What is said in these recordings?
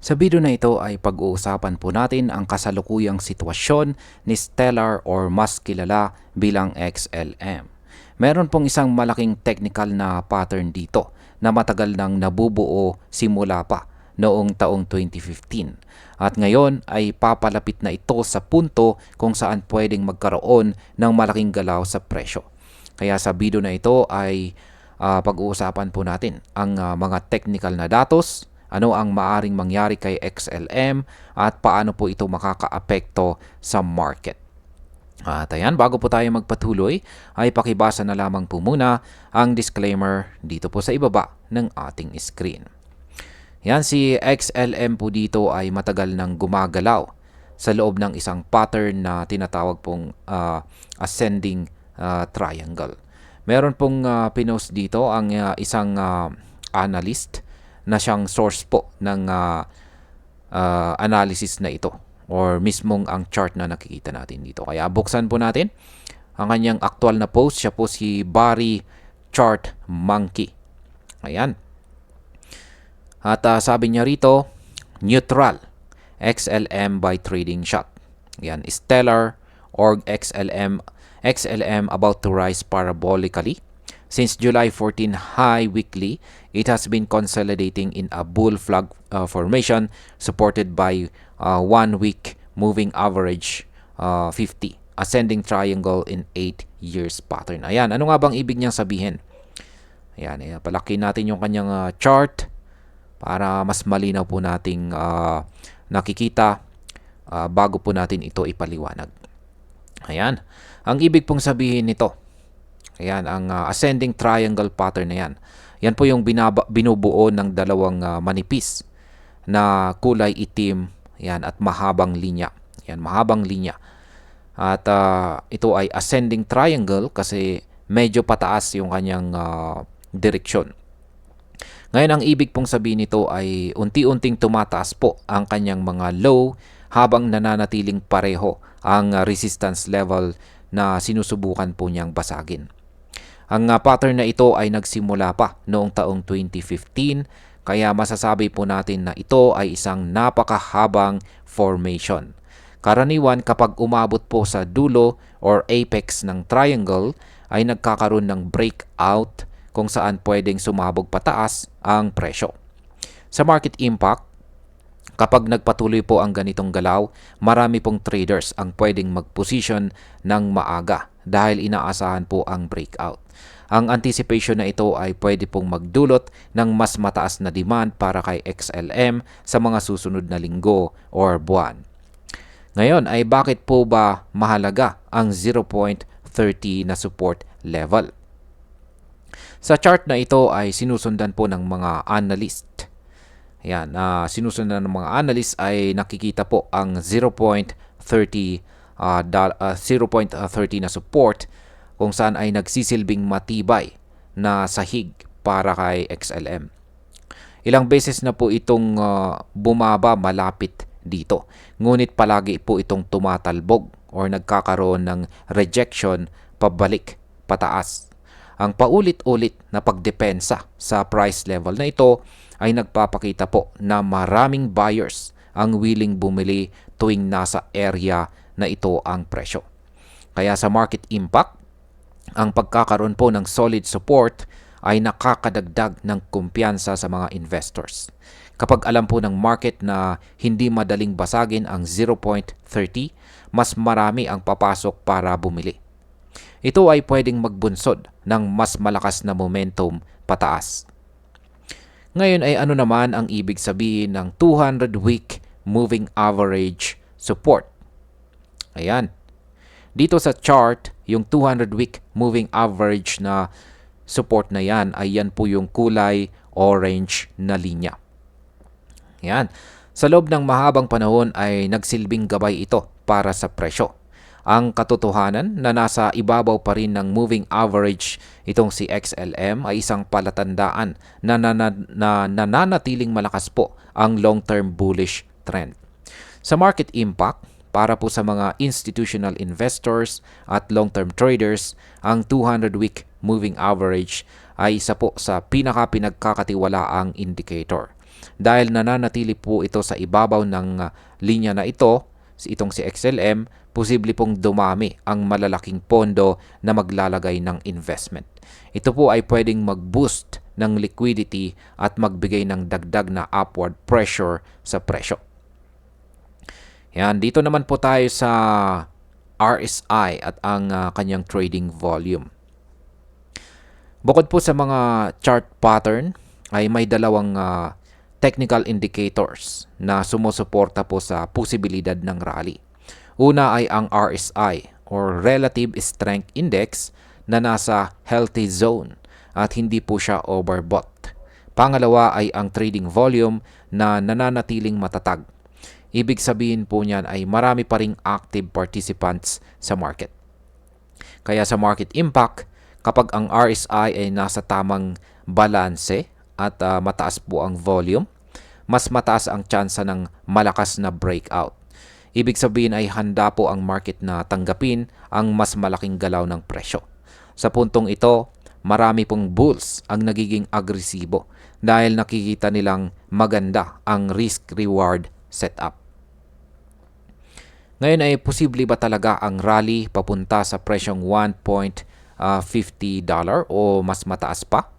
Sa video na ito ay pag-uusapan po natin ang kasalukuyang sitwasyon ni Stellar or mas kilala bilang XLM. Meron pong isang malaking technical na pattern dito na matagal nang nabubuo simula pa noong taong 2015. At ngayon ay papalapit na ito sa punto kung saan pwedeng magkaroon ng malaking galaw sa presyo. Kaya sa video na ito ay pag-uusapan po natin ang mga technical na datos, ano ang maaring mangyari kay XLM at paano po ito makakaapekto sa market. At ayan, bago po tayo magpatuloy, ay pakibasa na lamang po muna ang disclaimer dito po sa ibaba ng ating screen. Yan, si XLM po dito ay matagal nang gumagalaw sa loob ng isang pattern na tinatawag pong ascending triangle. Meron pong pinost dito ang isang analyst na siyang source po ng analysis na ito or mismong ang chart na nakikita natin dito. Kaya buksan po natin ang kanyang actual na post. Siya po si Barry Chart Monkey. Ayan. At sabi niya rito, neutral XLM by trading shot. Ayan, stellar or XLM about to rise parabolically. Since July 14 high weekly, it has been consolidating in a bull flag formation supported by 1 week moving average 50, ascending triangle in 8 years pattern. Ayan, ano nga bang ibig niyang sabihin? Ayan, palaki natin yung kanyang chart para mas malinaw po nating nakikita bago po natin ito ipaliwanag. Ayan, ang ibig pong sabihin nito, ayan, ang ascending triangle pattern na yan. Yan po yung binubuo ng dalawang manipis na kulay itim, yan, at mahabang linya. Yan, mahabang linya. At ito ay ascending triangle kasi medyo pataas yung kanyang direksyon. Ngayon, ang ibig pong sabihin nito ay unti-unting tumataas po ang kanyang mga low habang nananatiling pareho ang resistance level na sinusubukan po niyang basagin. Ang pattern na ito ay nagsimula pa noong taong 2015, kaya masasabi po natin na ito ay isang napakahabang formation. Karaniwan kapag umabot po sa dulo or apex ng triangle ay nagkakaroon ng breakout kung saan pwedeng sumabog pataas ang presyo. Sa market impact, kapag nagpatuloy po ang ganitong galaw, marami pong traders ang pwedeng mag-position ng maaga dahil inaasahan po ang breakout. Ang anticipation na ito ay pwede pong magdulot ng mas mataas na demand para kay XLM sa mga susunod na linggo or buwan. Ngayon ay bakit po ba mahalaga ang 0.30 na support level? Sa chart na ito ay sinusundan po ng mga analyst. Ayan, sinusundan ng mga analyst ay nakikita po ang 0.30 na support kung saan ay nagsisilbing matibay na sahig para kay XLM. Ilang beses na po itong bumaba malapit dito. Ngunit palagi po itong tumatalbog or nagkakaroon ng rejection pabalik pataas. Ang paulit-ulit na pagdepensa sa price level na ito ay nagpapakita po na maraming buyers ang willing bumili tuwing nasa area na ito ang presyo. Kaya sa market impact, ang pagkakaroon po ng solid support ay nakakadagdag ng kumpiyansa sa mga investors. Kapag alam po ng market na hindi madaling basagin ang 0.30, mas marami ang papasok para bumili. Ito ay pwedeng magbunsod ng mas malakas na momentum pataas. Ngayon ay ano naman ang ibig sabihin ng 200-week moving average support? Ayan. Dito sa chart, yung 200-week moving average na support na yan ay yan po yung kulay orange na linya. Yan. Sa loob ng mahabang panahon ay nagsilbing gabay ito para sa presyo. Ang katotohanan na nasa ibabaw pa rin ng moving average itong si XLM ay isang palatandaan na nananatiling malakas po ang long-term bullish trend. Sa market impact, para po sa mga institutional investors at long-term traders, ang 200-week moving average ay isa po sa pinagkakatiwalaang indicator. dahil nananatili po ito sa ibabaw ng linya na ito, itong si XLM, posible pong dumami ang malalaking pondo na maglalagay ng investment. Ito po ay pwedeng mag-boost ng liquidity at magbigay ng dagdag na upward pressure sa presyo. Yan, dito naman po tayo sa RSI at ang kanyang trading volume. Bukod po sa mga chart pattern, ay may dalawang technical indicators na sumusuporta po sa posibilidad ng rally. Una ay ang RSI or Relative Strength Index na nasa healthy zone at hindi po siya overbought. Pangalawa ay ang trading volume na nananatiling matatag. Ibig sabihin po niyan ay marami pa ring active participants sa market. Kaya sa market impact, kapag ang RSI ay nasa tamang balanse at mataas po ang volume, mas mataas ang tsansa ng malakas na breakout. Ibig sabihin ay handa po ang market na tanggapin ang mas malaking galaw ng presyo. Sa puntong ito, marami pong bulls ang nagiging agresibo dahil nakikita nilang maganda ang risk-reward setup. Ngayon ay posible ba talaga ang rally papunta sa presyong $1.50 o mas mataas pa?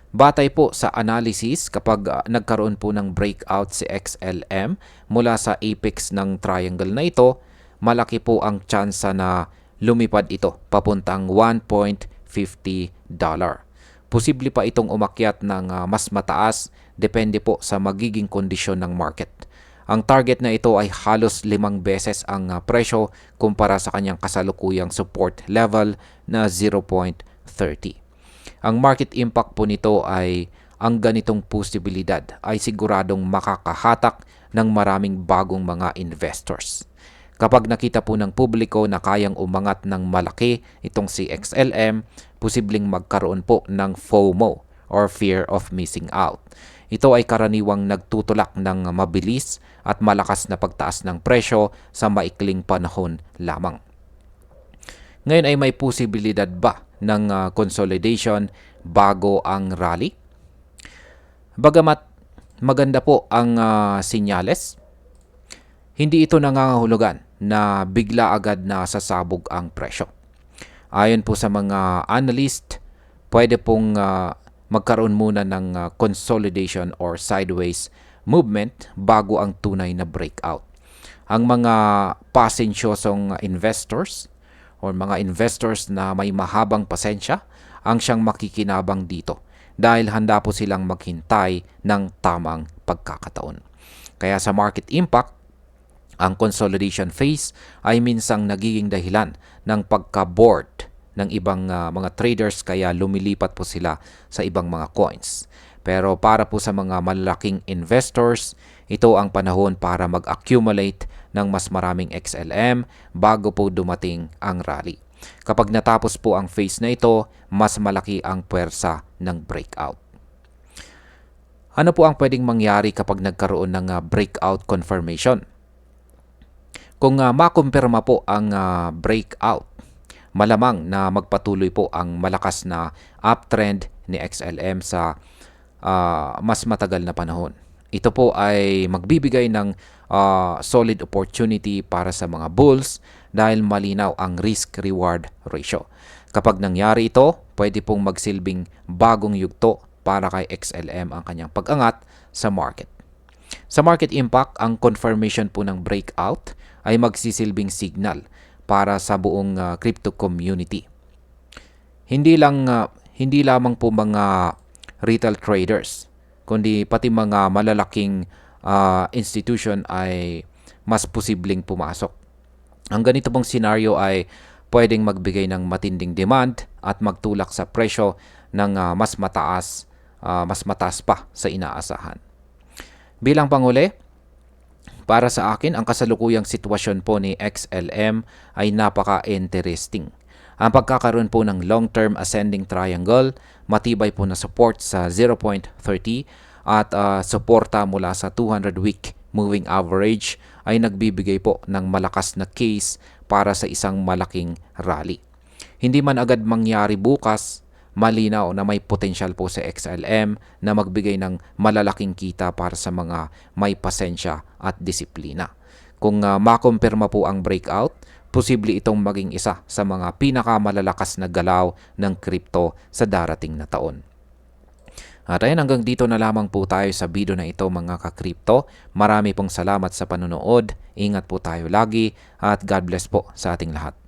Batay po sa analysis, kapag nagkaroon po ng breakout si XLM mula sa apex ng triangle na ito, malaki po ang tsansa na lumipad ito papuntang $1.50. Posible pa itong umakyat ng mas mataas, depende po sa magiging kondisyon ng market. Ang target na ito ay halos 5 beses ang presyo kumpara sa kanyang kasalukuyang support level na 0.30. Ang market impact po nito ay ang ganitong posibilidad ay siguradong makakahatak ng maraming bagong mga investors. Kapag nakita po ng publiko na kayang umangat ng malaki itong si XLM, posibleng magkaroon po ng FOMO or fear of missing out. Ito ay karaniwang nagtutulak ng mabilis at malakas na pagtaas ng presyo sa maikling panahon lamang. Ngayon ay may posibilidad ba ng consolidation bago ang rally? Bagamat maganda po ang sinyales, hindi ito nangangahulugan na bigla agad na sasabog ang presyo. Ayon po sa mga analyst, pwede pong magkaroon muna ng consolidation or sideways movement bago ang tunay na breakout. Ang mga pasensyosong investors or mga investors na may mahabang pasensya ang siyang makikinabang dito dahil handa po silang maghintay ng tamang pagkakataon. Kaya sa market impact, ang consolidation phase ay minsang nagiging dahilan ng pagka-bored ng ibang mga traders kaya lumilipat po sila sa ibang mga coins. Pero para po sa mga malalaking investors, ito ang panahon para mag-accumulate ng mas maraming XLM bago po dumating ang rally. Kapag natapos po ang phase na ito, mas malaki ang puwersa ng breakout. Ano po ang pwedeng mangyari kapag nagkaroon ng breakout confirmation? Kung makumpirma po ang breakout, malamang na magpatuloy po ang malakas na uptrend ni XLM sa mas matagal na panahon. Ito po ay magbibigay ng solid opportunity para sa mga bulls dahil malinaw ang risk-reward ratio. Kapag nangyari ito, pwede pong magsilbing bagong yugto para kay XLM ang kanyang pag-angat sa market. Sa market impact, ang confirmation po ng breakout ay magsisilbing signal para sa buong crypto community. Hindi lamang po mga retail traders, kundi pati mga malalaking institution ay mas posibleng pumasok. Ang ganito pong scenario ay pwedeng magbigay ng matinding demand at magtulak sa presyo ng mas mataas pa sa inaasahan. Bilang panghuli, para sa akin, ang kasalukuyang sitwasyon po ni XLM ay napaka-interesting. Ang pagkakaroon po ng long-term ascending triangle, matibay po na support sa 0.30 at suporta mula sa 200-week moving average ay nagbibigay po ng malakas na case para sa isang malaking rally. Hindi man agad mangyari bukas, malinaw na may potensyal po sa XLM na magbigay ng malalaking kita para sa mga may pasensya at disiplina. Kung makumpirma po ang breakout, posible itong maging isa sa mga pinakamalalakas na galaw ng crypto sa darating na taon. At ayun, hanggang dito na lamang po tayo sa video na ito mga ka-crypto. Marami pong salamat sa panonood. Ingat po tayo lagi at God bless po sa ating lahat.